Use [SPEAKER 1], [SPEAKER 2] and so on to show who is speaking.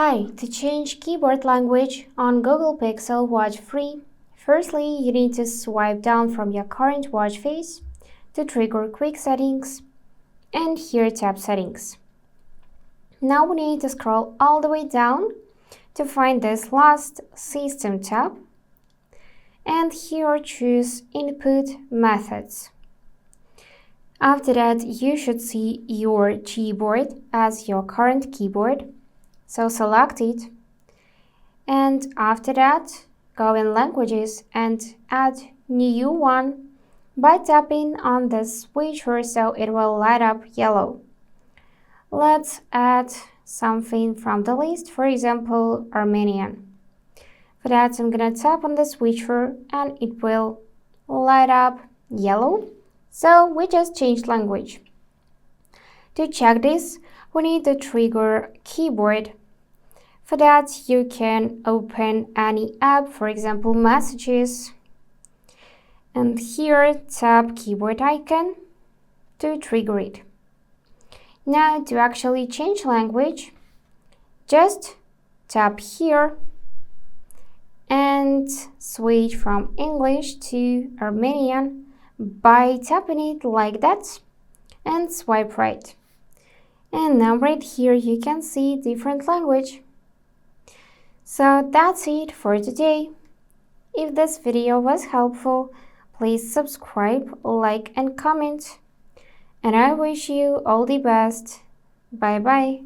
[SPEAKER 1] Hi, to change keyboard language on Google Pixel Watch Free, firstly you need to swipe down from your current watch face to trigger Quick Settings and here tap Settings. Now we need to scroll all the way down to find this last System tab and here choose Input Methods. After that you should see your keyboard as your current keyboard. So select it, and after that, go in Languages and add New One by tapping on the switcher so it will light up yellow. Let's add something from the list, for example, Armenian. For that, I'm gonna tap on the switcher and it will light up yellow. So we just changed language. To check this, we need to trigger keyboard. For that, you can open any app, for example, Messages, and here tap keyboard icon to trigger it. Now, to actually change language, just tap here and switch from English to Armenian by tapping it like that and swipe right. And now right here you can see different language. So that's it for today. If this video was helpful, please subscribe, like and comment. And I wish you all the best. Bye bye.